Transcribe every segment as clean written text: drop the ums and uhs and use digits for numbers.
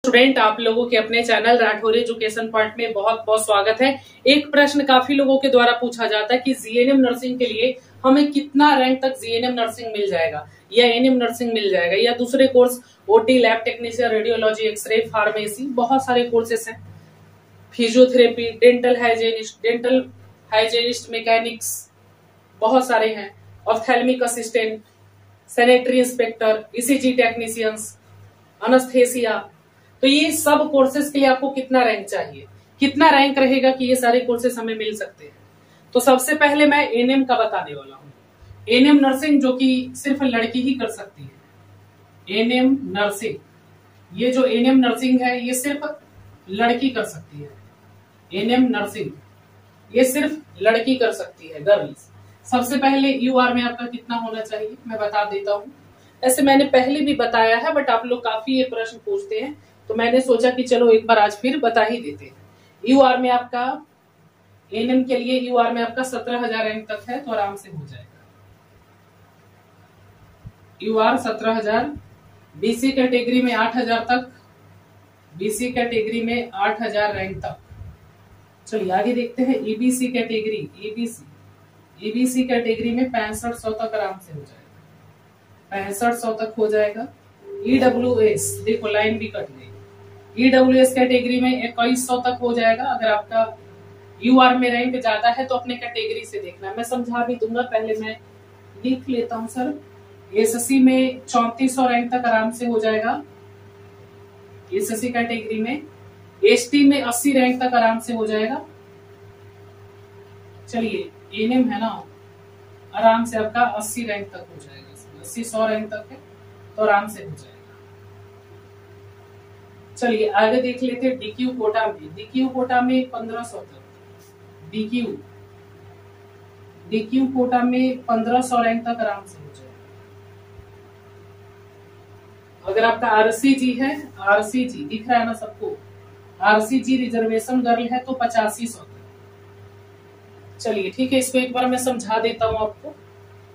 Student, आप लोगों के अपने चैनल राठौर एजुकेशन पॉइंट में बहुत बहुत स्वागत है। एक प्रश्न काफी लोगों के द्वारा पूछा जाता है कि जीएनएम नर्सिंग के लिए हमें कितना रैंक तक जीएनएम नर्सिंग मिल जाएगा या एएनएम नर्सिंग मिल जाएगा या दूसरे course OT, lab technician, radiology, X ray, pharmacy, बहुत सारे कोर्सेस हैं, फिजियोथेरेपी, डेंटल हाइजेनिस्ट, मैकेनिक्स, बहुत सारे हैं, ophthalmic assistant, sanitary inspector, ECG technicians, anaesthesia. तो ये सब कोर्सेज के लिए आपको कितना रैंक चाहिए, कितना रैंक रहेगा कि ये सारे कोर्सेज हमें मिल सकते हैं। तो सबसे पहले मैं एएनएम का बताने वाला हूँ। एएनएम नर्सिंग जो कि सिर्फ लड़की ही कर सकती है। एएनएम नर्सिंग, ये जो एएनएम नर्सिंग है ये सिर्फ लड़की कर सकती है। एएनएम नर्सिंग ये सिर्फ लड़की कर सकती है, गर्ल्स। सबसे पहले यूआर में आपका कितना होना चाहिए मैं बता देता हूँ। ऐसे मैंने पहले भी बताया है, बट आप लोग काफी ये प्रश्न पूछते हैं तो मैंने सोचा कि चलो एक बार आज फिर बता ही देते हैं। यूआर में आपका, एएनएम के लिए यूआर में आपका 17,000 रैंक तक है तो आराम से हो जाएगा। यूआर 17,000। बीसी कैटेगरी में 8,000 तक, बीसी कैटेगरी में 8,000 रैंक तक। चलिए आगे देखते हैं ईबीसी कैटेगरी। ईबीसी कैटेगरी में 6500 तक आराम से हो जाएगा, 6500 तक हो जाएगा। ईडब्ल्यूएस, देखो लाइन भी कट गई। ईडब्ल्यूएस कैटेगरी में 2100 तक हो जाएगा। अगर आपका यूआर में रैंक ज्यादा है तो अपने कैटेगरी से देखना, मैं समझा भी दूंगा, पहले मैं लिख लेता हूं सर। एसएससी में 3400 रैंक तक आराम से हो जाएगा, एसएससी कैटेगरी में। एसटी में 80 रैंक तक आराम से हो जाएगा। चलिए एएनएम है ना, आराम से आपका 80 रैंक तक हो जाएगा, 80-100 रैंक तक है तो आराम से हो जाएगा। चलिए आगे देख लेते हैं डीक्यू कोटा में। डीक्यू कोटा में 1500 तक, डीक्यू कोटा में 1500 रैंक तक आराम से हो जाएगा। अगर आपका आरसीजी है, आरसीजी दिख रहा है ना सबको, आरसीजी रिजर्वेशन गर्ल है तो 8500 तक। चलिए ठीक है, इसको एक बार मैं समझा देता हूं आपको।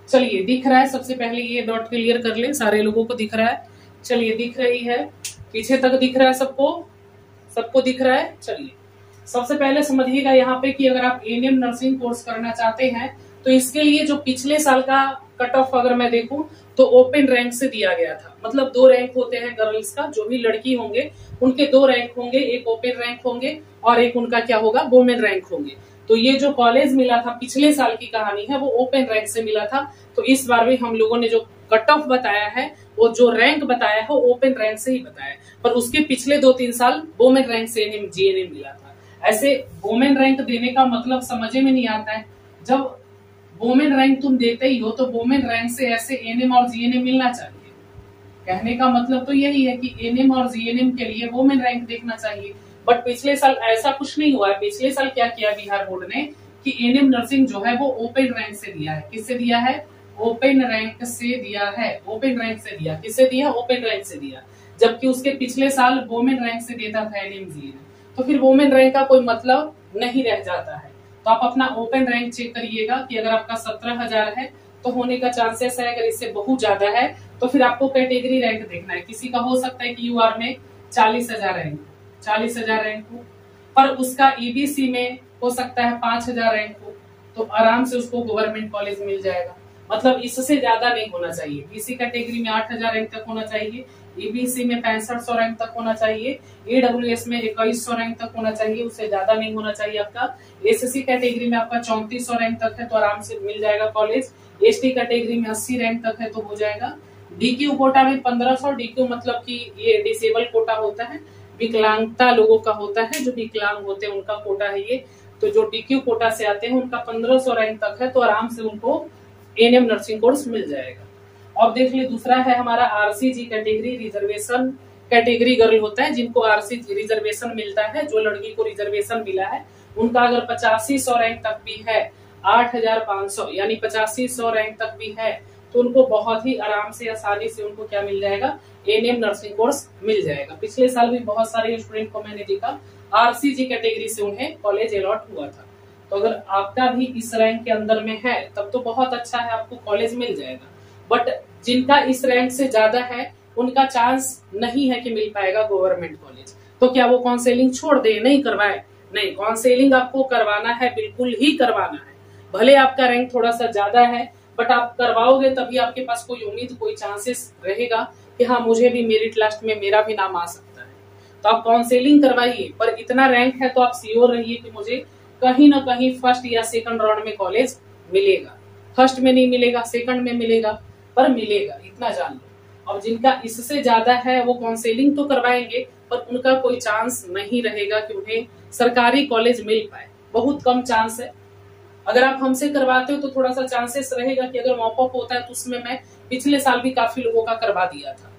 चलिए दिख रहा है, सबसे पहले ये डॉट क्लियर कर ले, सारे लोगों को दिख रहा है। चलिए दिख रही है, पीछे तक दिख रहा है सबको, सबको दिख रहा है। चलिए सबसे पहले समझिएगा यहाँ पे कि अगर आप एएनएम नर्सिंग कोर्स करना चाहते हैं तो इसके लिए जो पिछले साल का कट ऑफ अगर मैं देखूं तो ओपन रैंक से दिया गया था। मतलब 2 रैंक होते हैं गर्ल्स का, जो भी लड़की होंगे उनके 2 रैंक होंगे, एक ओपन रैंक होंगे और एक उनका क्या होगा, वुमेन रैंक होंगे। तो ये जो कॉलेज मिला था, पिछले साल की कहानी है, वो ओपन रैंक से मिला था। तो इस बार भी हम लोगों ने जो कट ऑफ बताया है, वो जो रैंक बताया है, वो ओपन रैंक से ही बताया, पर उसके पिछले 2-3 साल वुमेन रैंक से जीएनएम मिला था। ऐसे वुमेन रैंक देने का मतलब समझ में नहीं आता है। जब वुमेन रैंक तुम देते ही हो तो वुमेन रैंक से ऐसे एएनएम और जीएनएम मिलना चाहिए। कहने का मतलब तो यही है कि एएनएम और जीएनएम के लिए वुमेन रैंक देखना चाहिए, बट पिछले साल ऐसा कुछ नहीं हुआ है। पिछले साल क्या किया बिहार बोर्ड ने कि एएनएम नर्सिंग जो है वो ओपन रैंक से दिया है। किससे दिया है? ओपन रैंक से दिया है। ओपन रैंक से दिया, किससे दिया? ओपन रैंक से दिया। जबकि उसके पिछले साल वुमेन रैंक से देता था एएनएम जीएनएम, तो फिर वुमेन रैंक का कोई मतलब नहीं रह जाता है। तो आप अपना ओपन रैंक चेक करिएगा कि अगर आपका 17,000 है तो होने का चांसेस है। अगर इससे बहुत ज्यादा है तो फिर आपको कैटेगरी रैंक देखना है। किसी का हो सकता है कि यूआर में 40,000 रैंक, 40,000 रैंक हो, पर उसका ईबीसी में हो सकता है 5,000 रैंक हो, तो आराम से उसको गवर्नमेंट कॉलेज मिल जाएगा। मतलब इससे ज्यादा नहीं होना चाहिए। बीसी कैटेगरी में 8,000 रैंक तक होना चाहिए, ईबीसी में 6500 रैंक तक होना चाहिए, ईडब्ल्यूएस में 2100 रैंक तक होना चाहिए, उससे ज्यादा नहीं होना चाहिए आपका। एसएससी कैटेगरी में आपका 3400 रैंक तक है तो आराम से मिल जाएगा कॉलेज। एसटी कैटेगरी में 80 रैंक तक है तो हो जाएगा। डीक्यू कोटा में 1500, डीक्यू मतलब कि ये डिसेबल कोटा होता है, विकलांगता लोगों का होता है, जो विकलांग होते हैं उनका कोटा है ये। तो जो डीक्यू कोटा से आते हैं उनका 1500 रैंक तक है तो आराम से उनको एएनएम नर्सिंग कोर्स मिल जाएगा। अब देख लीजिए दूसरा है हमारा RCG category, reservation category girl होता है जिनको आरसीजी रिजर्वेशन मिलता है। जो लड़की को रिजर्वेशन मिला है उनका अगर 8500 रैंक तक भी है, 8,500 यानी 8500 रैंक तक भी है, तो उनको बहुत ही आराम से, आसानी से उनको क्या मिल जाएगा, एएनएम नर्सिंग कोर्स मिल जाएगा। पिछले साल भी बहुत सारे स्टूडेंट को मैंने देखा आरसीजी कैटेगरी से उन्हें कॉलेज अलॉट हुआ था। तो अगर आपका भी इस रैंक के अंदर में है तब तो बहुत अच्छा है, आपको कॉलेज मिल जाएगा। बट जिनका इस रैंक से ज्यादा है उनका चांस नहीं है कि मिल पाएगा गवर्नमेंट कॉलेज। तो क्या वो काउंसलिंग छोड़ दे, नहीं करवाए? नहीं, काउंसलिंग आपको करवाना है, बिल्कुल ही करवाना है। भले आपका रैंक थोड़ा सा ज्यादा है, बट आप करवाओगे तभी आपके पास कोई उम्मीद, कोई चांसेस रहेगा कि हाँ मुझे भी मेरिट लिस्ट में मेरा भी नाम आ सकता है। तो आप काउंसलिंग करवाइए, पर इतना रैंक है तो आप श्योर रहिए कि मुझे कहीं ना कहीं फर्स्ट या सेकंड राउंड में कॉलेज मिलेगा। फर्स्ट में नहीं मिलेगा, सेकंड में मिलेगा, पर मिलेगा, इतना जान लो। और जिनका इससे ज्यादा है वो काउंसलिंग तो करवाएंगे, पर उनका कोई चांस नहीं रहेगा कि उन्हें सरकारी कॉलेज मिल पाए, बहुत कम चांस है। अगर आप हमसे करवाते हो तो थोड़ा सा चांसेस रहेगा कि अगर मॉपअप होता है तो उसमें मैं पिछले साल भी काफी लोगों का करवा दिया था,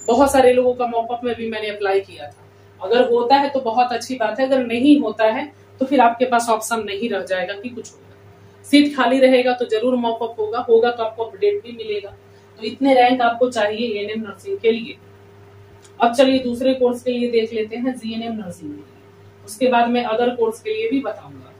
बहुत सारे लोगों का मॉपअप में भी मैंने अप्लाई किया था। अगर होता है तो बहुत अच्छी बात है, अगर नहीं होता है तो फिर आपके पास ऑप्शन नहीं रह जाएगा कि कुछ होगा। सीट खाली रहेगा तो जरूर मॉपअप होगा तो आपको अपडेट भी मिलेगा। तो इतने रैंक आपको चाहिए एएनएम नर्सिंग के लिए। अब चलिए दूसरे कोर्स के लिए देख लेते हैं, जीएनएम नर्सिंग के लिए। उसके बाद मैं अदर कोर्स के लिए भी बताऊंगा।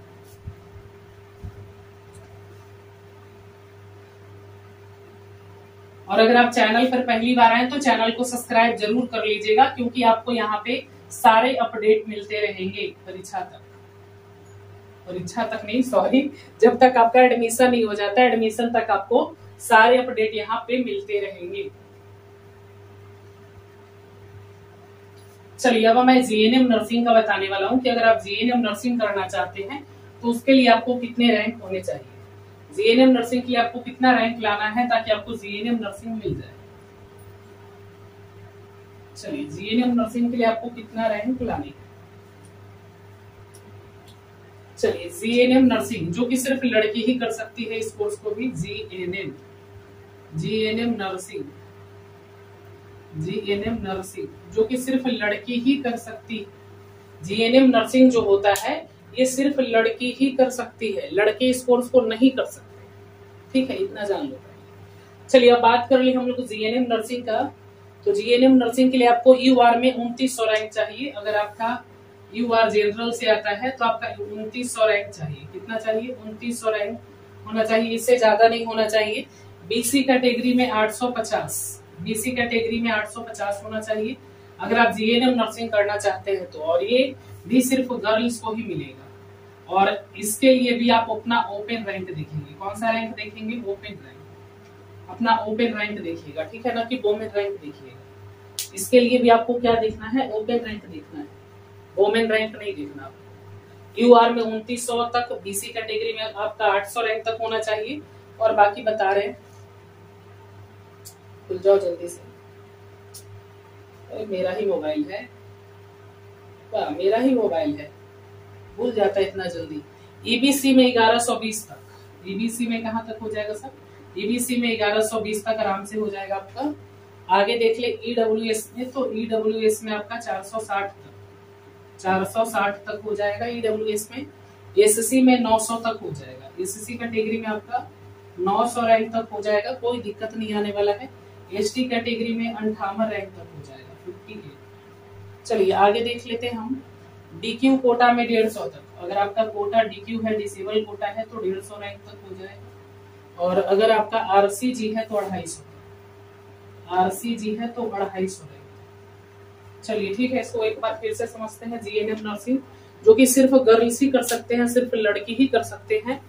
और अगर आप चैनल पर पहली बार आए तो चैनल को सब्सक्राइब जरूर कर लीजिएगा, क्योंकि आपको यहाँ पे सारे अपडेट मिलते रहेंगे परीक्षा तक नहीं, सॉरी, जब तक आपका एडमिशन नहीं हो जाता, एडमिशन तक आपको सारे अपडेट यहाँ पे मिलते रहेंगे। चलिए अब मैं जीएनएम नर्सिंग का बताने वाला हूँ कि अगर आप जीएनएम नर्सिंग करना चाहते हैं तो उसके लिए आपको कितने रैंक होने चाहिए। जीएनएम नर्सिंग के लिए आपको कितना रैंक लाना है ताकि आपको जीएनएम नर्सिंग मिल जाए। चलिए जीएनएम नर्सिंग के लिए आपको कितना रैंक लाने है। चलिए जीएनएम नर्सिंग जो कि सिर्फ लड़की ही कर सकती है, इस कोर्स को भी जीएनएम नर्सिंग जो कि सिर्फ लड़की ही कर सकती है। जीएनएम नर्सिंग जो होता है ये सिर्फ लड़की ही कर सकती है, लड़के इस कोर्स को नहीं कर सकते। ठीक है, इतना जान लो। चलिए अब बात कर ली हम लोग जीएनएम नर्सिंग का। तो जीएनएम नर्सिंग के लिए आपको यूआर में 2900 रैंक चाहिए। अगर आपका यूआर जनरल से आता है तो आपका 2900 रैंक चाहिए। कितना चाहिए? 2900 रैंक होना चाहिए, इससे ज्यादा नहीं होना चाहिए। बीसी कैटेगरी में 850, बीसी कैटेगरी में 850 होना चाहिए अगर आप जीएनएम नर्सिंग करना चाहते हैं तो। और ये भी सिर्फ गर्ल्स को ही मिलेगा। और इसके लिए भी आप अपना ओपन रैंक देखेंगे। कौन सा रैंक देखेंगे? ओपन रैंक, अपना ओपन रैंक देखिएगा, ठीक है ना, कि वोमेन रैंक देखिएगा। इसके लिए भी आपको क्या देखना है? ओपन रैंक देखना है, वोमेन रैंक नहीं देखना। यूआर में 2900 तक, बीसी कैटेगरी में आपका 800 रैंक तक होना चाहिए। और बाकी बता रहे हैं, खुल जाओ जल्दी से। मेरा ही मोबाइल है, मेरा ही मोबाइल है, भूल जाता है इतना जल्दी। ईबीसी में 1120 तक, ईबीसी में कहाँ तक हो जाएगा सर? ईबीसी में 1120 तक आराम से हो जाएगा आपका। आगे देख ले ईडब्ल्यूएस में, तो ईडब्ल्यूएस में आपका 460 तक हो जाएगा ईडब्ल्यूएस में। एससी में 900 तक हो जाएगा, एससी कैटेगरी में आपका 900 रैंक तक हो जाएगा, कोई दिक्कत नहीं आने वाला है। एसटी कैटेगरी में 58 रैंक तक हो जाएगा, 58। चलिए आगे देख लेते हैं हम। डीक्यू कोटा में 150 तक, अगर आपका कोटा डीक्यू है, डिसेबल कोटा है, तो 150 रैंक तक हो जाएगा। और अगर आपका आरसीजी है तो 250, आरसीजी है तो 250 रैंक। चलिए ठीक है, इसको एक बार फिर से समझते हैं। जीएनएम नर्सिंग जो कि सिर्फ गर्ल्स ही कर सकते हैं, सिर्फ लड़की ही कर सकते हैं।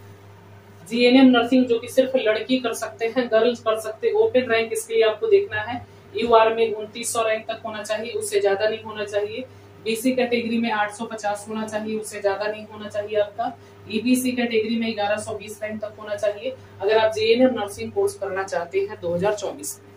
जीएनएम नर्सिंग जो कि सिर्फ लड़की कर सकते हैं, गर्ल्स कर सकते। ओपन रैंक इसके लिए आपको देखना है, यूआर में 2900 रैंक तक होना चाहिए, उससे ज्यादा नहीं होना चाहिए। बीसी कैटेगरी में 850 होना चाहिए, उससे ज्यादा नहीं होना चाहिए आपका। ईबीसी कैटेगरी में 1120 रैंक तक होना चाहिए अगर आप जीएनएम नर्सिंग कोर्स करना चाहते हैं 2024 में।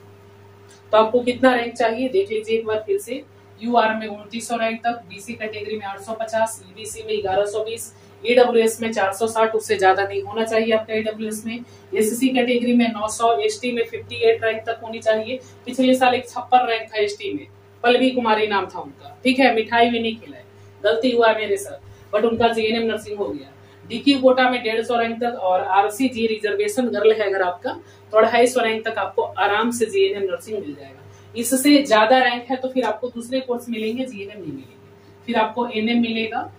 तो आपको कितना रैंक चाहिए देख लीजिए एक बार फिर से। यूआर में 2900 रैंक तक, बीसी कैटेगरी में 850, ईबीसी में 1120, ईडब्ल्यूएस में 460, उससे ज्यादा नहीं होना चाहिए आपका ईडब्ल्यूएस में। एससी कैटेगरी में 900, एसटी में 58 रैंक तक होनी चाहिए। पिछले साल एक 56 रैंक था एसटी में, पल्लवी कुमारी नाम था उनका, ठीक है, मिठाई भी नहीं खिलाए, गलती हुआ मेरे सर, बट उनका जीएनएम नर्सिंग हो गया। डीक्यू कोटा में 150 रैंक तक, और आरसीजी रिजर्वेशन गर्ल है अगर आपका तो 250 रैंक तक आपको आराम से जीएनएम नर्सिंग मिल जाएगा। इससे ज्यादा रैंक है तो फिर आपको दूसरे कोर्स मिलेंगे, जीएनएम नहीं मिलेंगे, फिर आपको एनएम मिलेगा।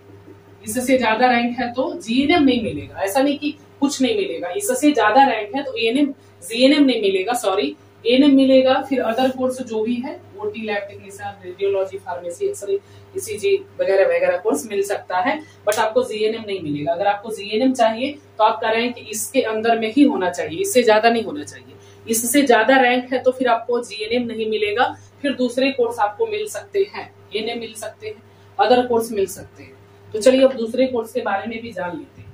इससे ज्यादा रैंक है तो जीएनएम नहीं मिलेगा, ऐसा नहीं कि कुछ नहीं मिलेगा। इससे ज्यादा रैंक है तो एएनएम जीएनएम नहीं मिलेगा, सॉरी, एएनएम मिलेगा, फिर अदर कोर्स जो भी है OT, lab technician, radiology, pharmacy, X ray, ECG वगैरह वगैरह कोर्स मिल सकता है, बट आपको जीएनएम नहीं मिलेगा। अगर आपको जीएनएम चाहिए तो आपका रैंक इसके अंदर में ही होना चाहिए, इससे ज्यादा नहीं होना चाहिए। इससे ज्यादा रैंक है तो फिर आपको जीएनएम नहीं मिलेगा, फिर दूसरे कोर्स आपको मिल सकते हैं, एएनएम मिल सकते हैं, अदर कोर्स मिल सकते हैं। तो चलिए अब दूसरे कोर्स के बारे में भी जान लेते हैं।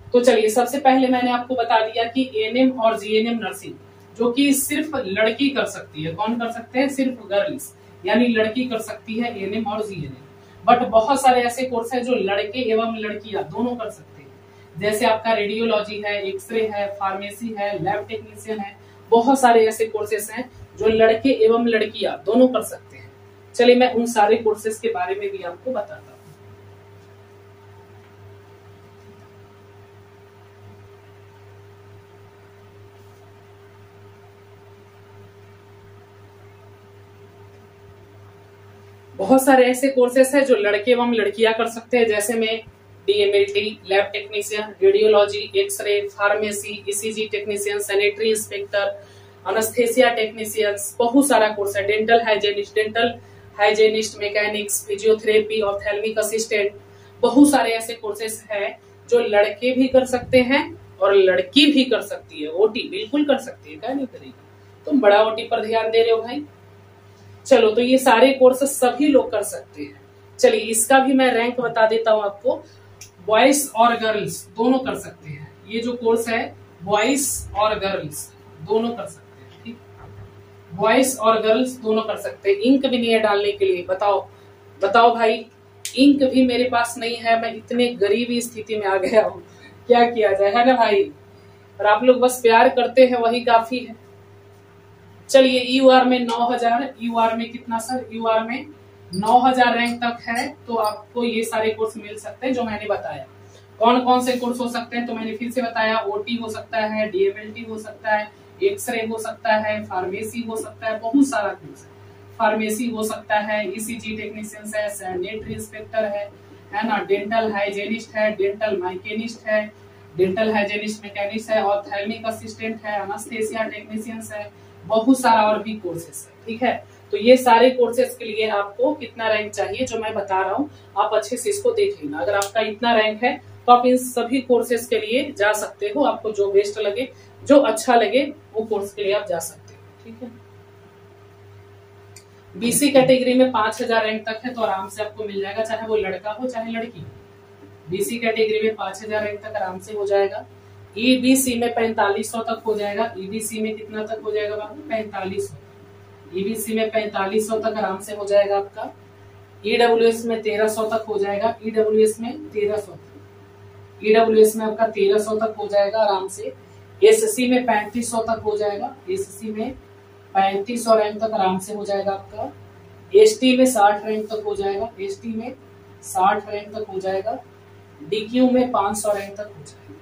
तो चलिए सबसे पहले मैंने आपको बता दिया कि एएनएम और जीएनएम नर्सिंग जो कि सिर्फ लड़की कर सकती है। कौन कर सकते हैं? सिर्फ गर्ल्स, यानी लड़की कर सकती है एएनएम और जीएनएम। बट बहुत सारे ऐसे कोर्स है जो लड़के एवं लड़कियां दोनों कर सकते हैं, जैसे आपका रेडियोलॉजी है, एक्सरे है, फार्मेसी है, लैब टेक्नीशियन है। बहुत सारे ऐसे कोर्सेस हैं जो लड़के एवं लड़कियां दोनों कर सकते हैं। चलिए मैं उन सारे कोर्सेस के बारे में भी आपको बताता हूँ। बहुत सारे ऐसे कोर्सेस हैं जो लड़के एवं लड़कियां कर सकते हैं, जैसे में DMLT, lab technician, radiology, X ray, pharmacy, ECG technician, sanitary inspector, anaesthesia technicians, बहुत सारा कोर्स है। Dental hygienist, mechanics, physiotherapy, ophthalmic assistant, बहुत सारे ऐसे कोर्सेस हैं जो लड़के भी कर सकते हैं और लड़की भी कर सकती है। ओटी बिल्कुल कर सकती है, क्या नहीं करेगी? तुम बड़ा ओटी पर ध्यान दे रहे हो भाई। चलो तो ये सारे कोर्स सभी लोग कर सकते हैं। चलिए इसका भी मैं रैंक बता देता हूँ आपको। बॉयज और गर्ल्स दोनों कर सकते हैं। ये जो कोर्स है बॉयज और गर्ल्स दोनों कर सकते हैं, ठीक। बॉयज और गर्ल्स दोनों कर सकते हैं। इंक भी नहीं है डालने के लिए, बताओ भाई, इंक भी मेरे पास नहीं है। मैं इतने गरीबी स्थिति में आ गया हूँ, क्या किया जाए, है ना भाई। और आप लोग बस प्यार करते हैं, वही काफी है। चलिए यूआर में 9000, यूआर में कितना सर? यूआर में 9000 रैंक तक है, तो आपको ये सारे कोर्स मिल सकते हैं जो मैंने बताया। कौन कौन से कोर्स हो सकते हैं तो मैंने फिर से बताया। ओटी हो सकता है, डीएमएलटी हो सकता है, एक्सरे हो सकता है, फार्मेसी हो सकता है, बहुत सारा कोर्स है। फार्मेसी हो सकता है, ईसीजी टेक्नीशियन है, सैनिटरी इंस्पेक्टर है ना, डेंटल हाइजेनिस्ट है, डेंटल मैकेनिस्ट है, डेंटल हाइजेनिस्ट मैकेनिस्ट है, ऑप्थेल्मिक असिस्टेंट है, अनस्थेसिया टेक्नीशियंस है, बहुत सारा और भी कोर्सेस है, ठीक है। तो ये सारे कोर्सेस के लिए आपको कितना रैंक चाहिए जो मैं बता रहा हूँ, आप अच्छे से इसको देख लेना। अगर आपका इतना रैंक है तो आप इन सभी कोर्सेस के लिए जा सकते हो। आपको जो बेस्ट लगे, जो अच्छा लगे, वो कोर्स के लिए आप जा सकते हो, ठीक है। बीसी कैटेगरी में 5000 रैंक तक है तो आराम से आपको मिल जाएगा, चाहे वो लड़का हो चाहे लड़की। बीसी कैटेगरी में 5000 रैंक तक आराम से हो जाएगा। ईबीसी में 4500 तक हो जाएगा। ईबीसी में कितना तक हो जाएगा बाबू? 4500। ईबीसी में 4500 तक आराम से हो जाएगा आपका। ईडब्ल्यूएस में 1300 तक हो जाएगा। ईडब्ल्यूएस में 1300, ईडब्ल्यूएस में आपका 1300 तक हो जाएगा आराम से। एससी में 3500 तक हो जाएगा। एससी में 3500 रैंक तक आराम से हो जाएगा आपका। एसटी में 60 रैंक तक हो जाएगा। एसटी में 60 रैंक तक हो जाएगा। डीक्यू में 500 रैंक तक हो जाएगा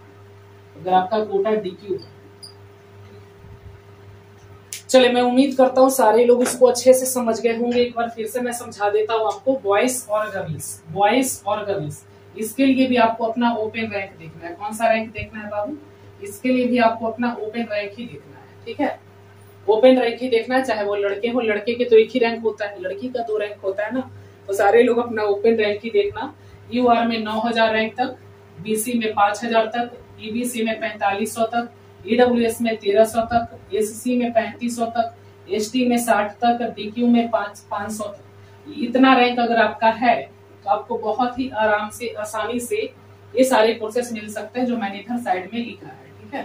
अगर आपका कोटा डीक्यू है। चले मैं उम्मीद करता हूँ सारे लोग इसको अच्छे से समझ गए होंगे। एक बार फिर से मैं समझा देता हूँ आपको। बॉयज और गर्ल्स, इसके लिए भी आपको अपना ओपन रैंक देखना है। कौन सा रैंक देखना है बाबू? इसके लिए भी आपको अपना ओपन रैंक ही देखना है, ठीक है। ओपन रैंक ही देखना है, चाहे वो लड़के हो। लड़के के तो एक ही रैंक होता है, लड़की का 2 रैंक होता है ना। तो सारे लोग अपना ओपन रैंक ही देखना। यूआर में 9000 रैंक तक, बीसी में 5000 तक, ईबीसी में 4500 तक, ईडब्ल्यूएस में 1300 तक, एससी में 3500 तक, एसटी में 60 तक, डीक्यू में 500 तक। इतना रैंक अगर आपका है तो आपको बहुत ही आराम से, आसानी से ये सारे कोर्सेस मिल सकते हैं जो मैंने इधर साइड में लिखा है, ठीक है।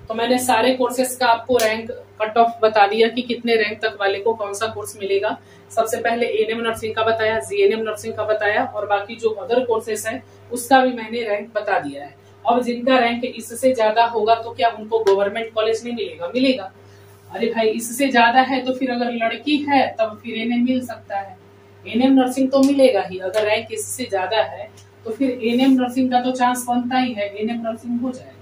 तो मैंने सारे कोर्सेस का आपको रैंक कट ऑफ बता दिया कि कितने रैंक तक वाले को कौन सा कोर्स मिलेगा। सबसे पहले एएनएम नर्सिंग का बताया, जीएनएम नर्सिंग का बताया, और बाकी जो अदर कोर्सेस है उसका भी मैंने रैंक बता दिया है। अब जिनका रैंक इससे ज्यादा होगा तो क्या उनको गवर्नमेंट कॉलेज नहीं मिलेगा? मिलेगा। अरे भाई इससे ज्यादा है तो फिर अगर लड़की है तब फिर एएनएम मिल सकता है। एएनएम नर्सिंग तो मिलेगा ही। अगर रैंक इससे ज्यादा है तो फिर एएनएम नर्सिंग का तो चांस बनता ही है, एएनएम नर्सिंग हो जाएगा,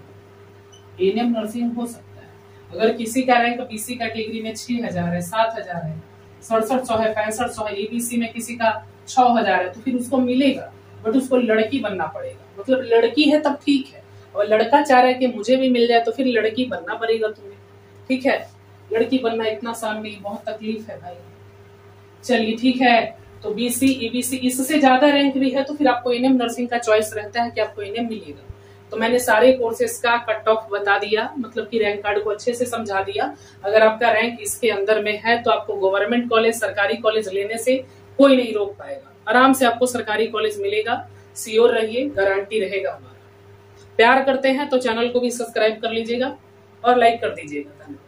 एएनएम नर्सिंग हो सकता है। अगर किसी का रैंक बीसी कैटेगरी में 6000 है, 7000 है, 6700 है, 6500 है, ईबीसी में किसी का 6000 है, तो फिर उसको मिलेगा, बट उसको लड़की बनना पड़ेगा। मतलब लड़की है तब ठीक है, और लड़का चाह रहा है कि मुझे भी मिल जाए तो फिर लड़की बनना पड़ेगा तुम्हें, ठीक है। लड़की बनना इतना आसान नहीं, बहुत तकलीफ है भाई। चलिए ठीक है, तो बीसी ईबीसी इससे ज्यादा रैंक भी है तो फिर आपको एनएम नर्सिंग का चॉइस रहता है कि आपको एनएम मिलेगा। तो मैंने सारे कोर्सेस का कट ऑफ बता दिया, मतलब कि रैंक कार्ड को अच्छे से समझा दिया। अगर आपका रैंक इसके अंदर में है तो आपको गवर्नमेंट कॉलेज, सरकारी कॉलेज लेने से कोई नहीं रोक पाएगा। आराम से आपको सरकारी कॉलेज मिलेगा, श्योर रहिए, गारंटी रहेगा हमारा। प्यार करते हैं तो चैनल को भी सब्सक्राइब कर लीजिएगा और लाइक कर दीजिएगा। धन्यवाद।